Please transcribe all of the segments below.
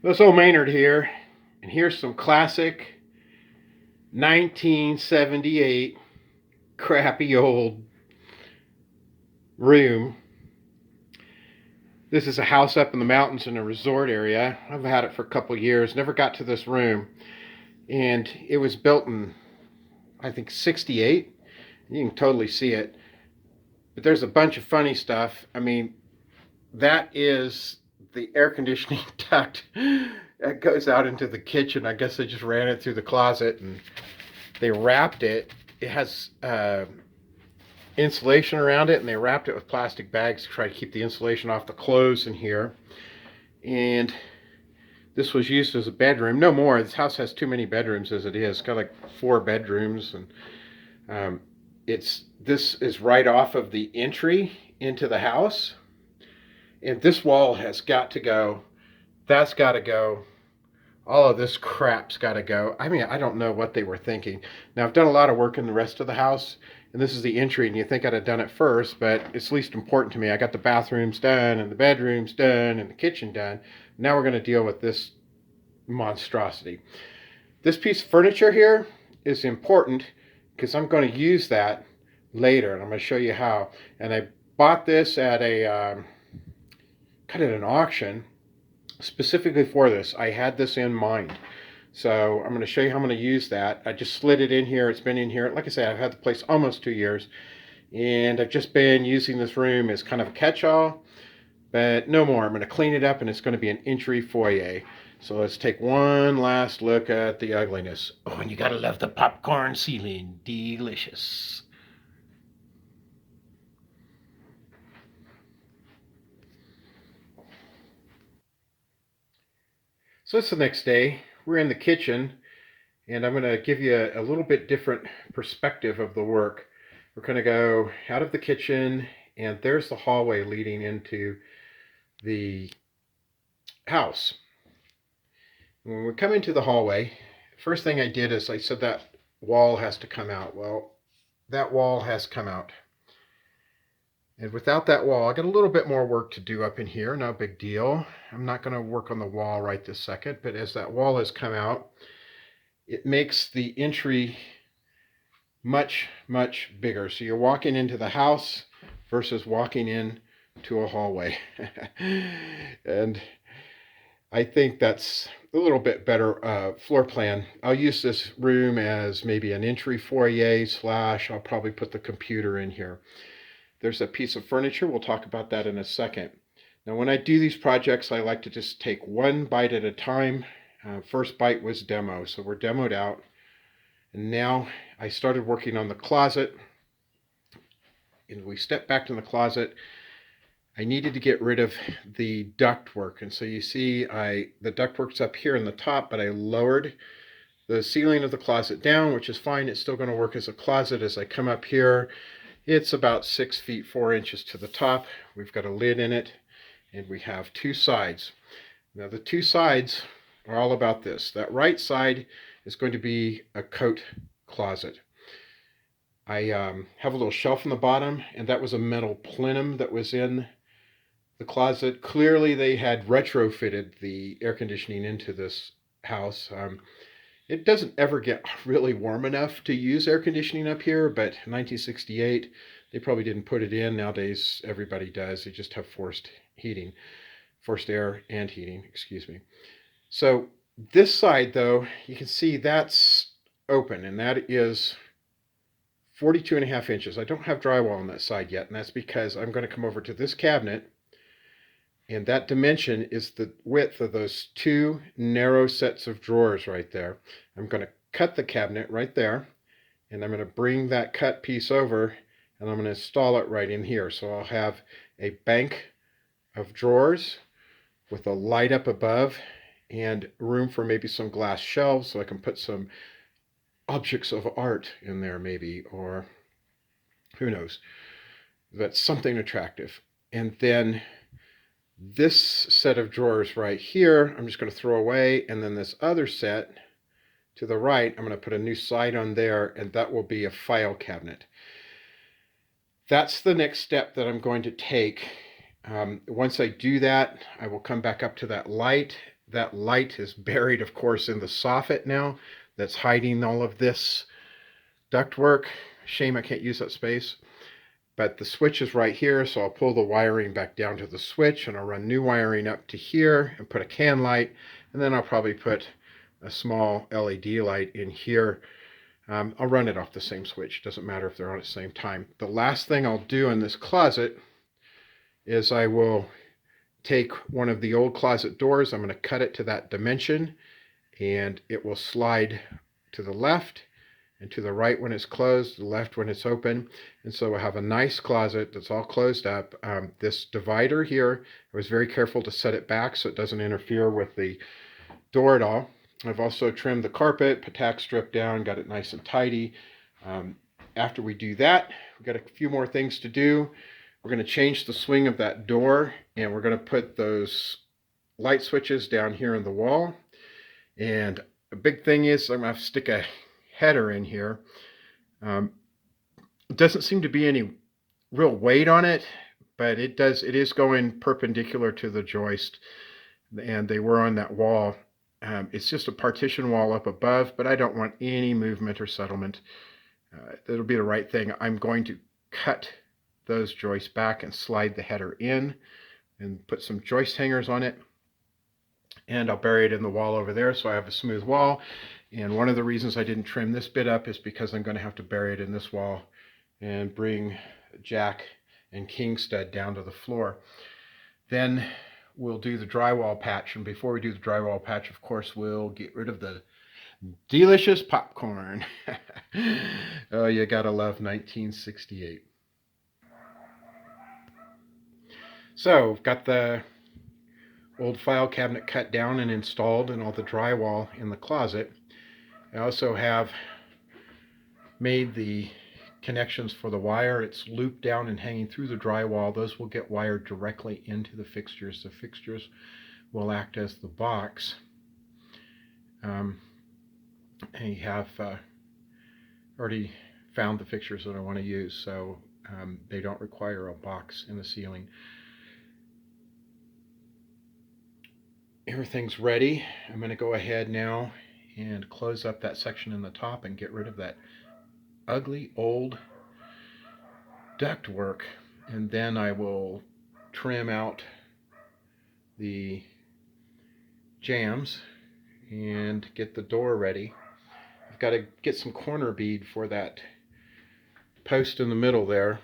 This old Maynard here, and here's some classic 1978 crappy old room. This is a house up in the mountains in a resort area. I've had it for a couple of years, never got to this room. And it was built in, I think, 68. You can totally see it. But there's a bunch of funny stuff. I mean, that is the air conditioning duct that goes out into the kitchen. I guess they just ran it through the closet and they wrapped it. It has insulation around it, and they wrapped it with plastic bags to try to keep the insulation off the clothes in here. And this was used as a bedroom. No more. This house has too many bedrooms as it is. It's got like 4 bedrooms, and this is right off of the entry into the house. And this wall has got to go. That's got to go. All of this crap's got to go. I mean, I don't know what they were thinking. Now, I've done a lot of work in the rest of the house, and this is the entry, and you think I'd have done it first, but it's least important to me. I got the bathrooms done, and the bedrooms done, and the kitchen done. Now we're going to deal with this monstrosity. This piece of furniture here is important because I'm going to use that later, and I'm going to show you how. And I bought this at a kind of an auction specifically for this. I had this in mind. So I'm going to show you how I'm going to use that. I just slid it in here. It's been in here. Like I said, I've had the place almost 2 years. And I've just been using this room as kind of a catch-all. But no more. I'm going to clean it up, and it's going to be an entry foyer. So let's take one last look at the ugliness. Oh, and you got to love the popcorn ceiling. Delicious. So it's the next day. We're in the kitchen, and I'm going to give you a little bit different perspective of the work. We're going to go out of the kitchen, and there's the hallway leading into the house. When we come into the hallway, first thing I did is I said that wall has to come out. Well, that wall has come out. And without that wall, I got a little bit more work to do up in here. No big deal. I'm not going to work on the wall right this second, but as that wall has come out, it makes the entry much, much bigger. So you're walking into the house versus walking in to a hallway. And I think that's a little bit better floor plan. I'll use this room as maybe an entry foyer slash I'll probably put the computer in here. There's a piece of furniture. We'll talk about that in a second. Now, when I do these projects, I like to just take one bite at a time. First bite was demo, so we're demoed out. And now I started working on the closet. And we stepped back to the closet. I needed to get rid of the ductwork. And so you see the ductwork's up here in the top, but I lowered the ceiling of the closet down, which is fine. It's still going to work as a closet. As I come up here, it's about 6 feet 4 inches to the top. We've got a lid in it, and we have 2 sides. Now the 2 sides are all about this. That right side is going to be a coat closet. I have a little shelf in the bottom, and that was a metal plenum that was in the closet. Clearly they had retrofitted the air conditioning into this house. It doesn't ever get really warm enough to use air conditioning up here, but 1968, they probably didn't put it in. Nowadays, everybody does. They just have forced air and heating, excuse me. So this side, though, you can see that's open, and that is 42 and a half inches. I don't have drywall on that side yet, and that's because I'm going to come over to this cabinet, and that dimension is the width of those 2 narrow sets of drawers right there. I'm going to cut the cabinet right there, and I'm going to bring that cut piece over, and I'm going to install it right in here. So I'll have a bank of drawers with a light up above and room for maybe some glass shelves so I can put some objects of art in there maybe, or who knows. That's something attractive. And then this set of drawers right here, I'm just going to throw away, and then this other set to the right, I'm going to put a new side on there, and that will be a file cabinet. That's the next step that I'm going to take. Once I do that, I will come back up to that light that light is buried, of course, in the soffit now that's hiding all of this ductwork. Shame I can't use that space. But the switch is right here, so I'll pull the wiring back down to the switch, and I'll run new wiring up to here and put a can light, and then I'll probably put a small LED light in here. I'll run it off the same switch. Doesn't matter if they're on at the same time. The last thing I'll do in this closet is I will take one of the old closet doors. I'm going to cut it to that dimension, and it will slide to the left and to the right when it's closed, the left when it's open. And so we'll have a nice closet that's all closed up. This divider here, I was very careful to set it back so it doesn't interfere with the door at all. I've also trimmed the carpet, put tack strip down, got it nice and tidy. After we do that, we've got a few more things to do. We're going to change the swing of that door, and we're going to put those light switches down here in the wall. And a big thing is I'm going to have to stick a header in here. It doesn't seem to be any real weight on it, but it is going perpendicular to the joist, and they were on that wall. It's just a partition wall up above, but I don't want any movement or settlement. It'll be the right thing. I'm going to cut those joists back and slide the header in and put some joist hangers on it, and I'll bury it in the wall over there so I have a smooth wall. And one of the reasons I didn't trim this bit up is because I'm going to have to bury it in this wall and bring jack and king stud down to the floor. Then we'll do the drywall patch, and before we do the drywall patch, of course, we'll get rid of the delicious popcorn. Oh, you gotta love 1968. So, got the old file cabinet cut down and installed, and all the drywall in the closet. I also have made the connections for the wire. It's looped down and hanging through the drywall. Those will get wired directly into the fixtures. The fixtures will act as the box. And I have already found the fixtures that I want to use, so they don't require a box in the ceiling. Everything's ready. I'm going to go ahead now and close up that section in the top and get rid of that ugly old ductwork, and then I will trim out the jambs and get the door ready. I've got to get some corner bead for that post in the middle there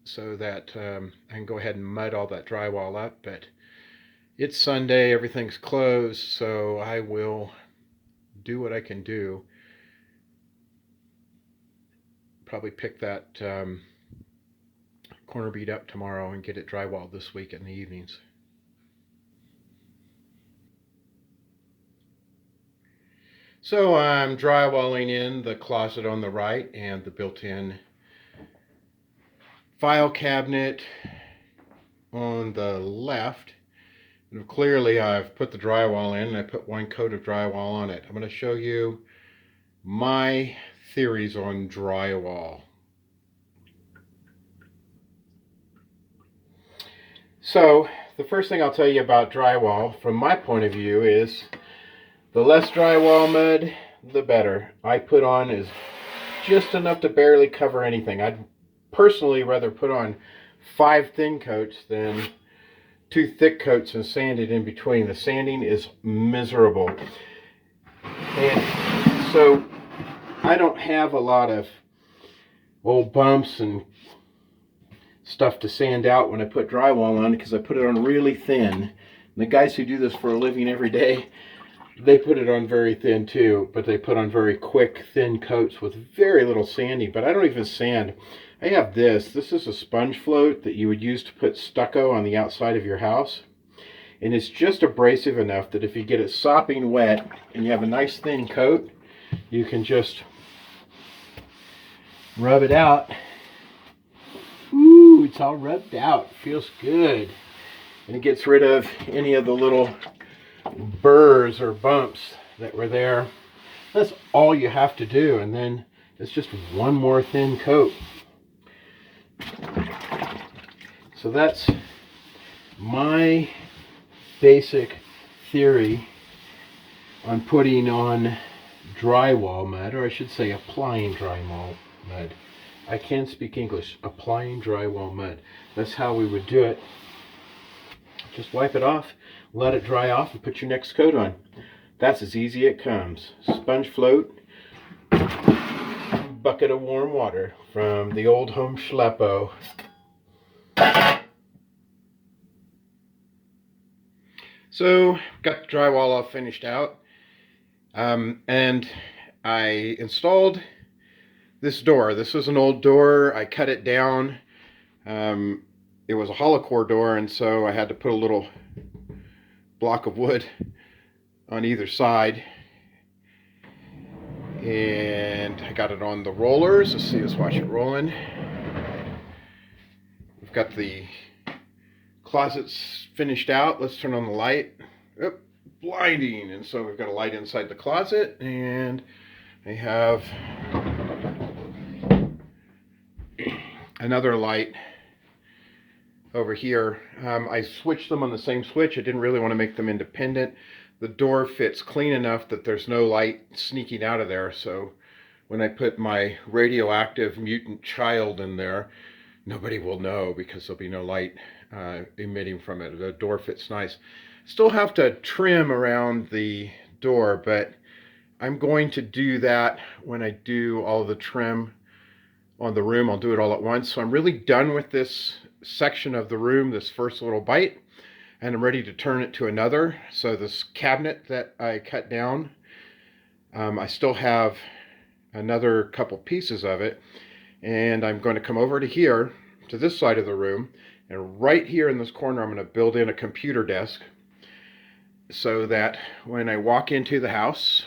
so that I can go ahead and mud all that drywall up, but it's Sunday, everything's closed, so I will do what I can do. Probably pick that corner bead up tomorrow and get it drywalled this week in the evenings. So I'm drywalling in the closet on the right and the built-in file cabinet on the left. And clearly I've put the drywall in, and I put one coat of drywall on it. I'm going to show you my theories on drywall. So the first thing I'll tell you about drywall from my point of view is the less drywall mud, the better. I put on is just enough to barely cover anything. I'd personally rather put on 5 thin coats than 2 thick coats and sand it in between. The sanding is miserable. And so I don't have a lot of old bumps and stuff to sand out when I put drywall on, because I put it on really thin. And the guys who do this for a living every day, they put it on very thin too, but they put on very quick, thin coats with very little sanding. But I don't even sand. I have this. This is a sponge float that you would use to put stucco on the outside of your house. And it's just abrasive enough that if you get it sopping wet and you have a nice thin coat, you can just rub it out. Ooh, it's all rubbed out. Feels good. And it gets rid of any of the little burrs or bumps that were there. That's all you have to do, and then it's just one more thin coat. So that's my basic theory on putting on drywall mud, or I should say applying drywall mud. I can speak English. Applying drywall mud. That's how we would do it. Just wipe it off, let it dry off, and put your next coat on. That's as easy as it comes. Sponge float, bucket of warm water from the old home schleppo. So, got the drywall all finished out. And I installed this door. This was an old door. I cut it down. It was a hollow core door, and so I had to put a little block of wood on either side. And I got it on the rollers. Let's watch it rolling. We've got the closets finished out. Let's turn on the light. Oop, blinding. And so we've got a light inside the closet, and I have another light over here. I switched them on the same switch. I didn't really want to make them independent. The door fits clean enough that there's no light sneaking out of there. So when I put my radioactive mutant child in there, nobody will know because there'll be no light emitting from it. The door fits nice. Still have to trim around the door, but I'm going to do that when I do all the trim on the room. I'll do it all at once. So I'm really done with this section of the room, this first little bite, and I'm ready to turn it to another. So this cabinet that I cut down, I still have another couple pieces of it, and I'm going to come over to here, to this side of the room, and right here in this corner I'm going to build in a computer desk so that when I walk into the house,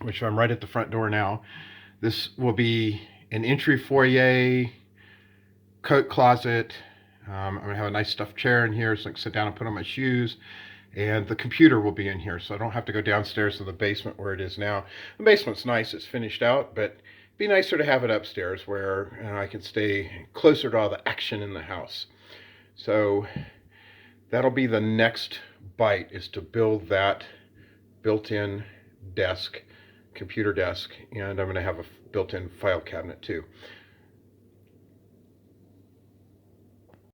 which I'm right at the front door now, this will be an entry foyer, coat closet. I'm going to have a nice stuffed chair in here so I can sit down and put on my shoes. And the computer will be in here, so I don't have to go downstairs to the basement where it is now. The basement's nice, it's finished out, but it'd be nicer to have it upstairs where I can stay closer to all the action in the house. So that'll be the next bite, is to build that built-in desk, computer desk, and I'm going to have a built-in file cabinet too.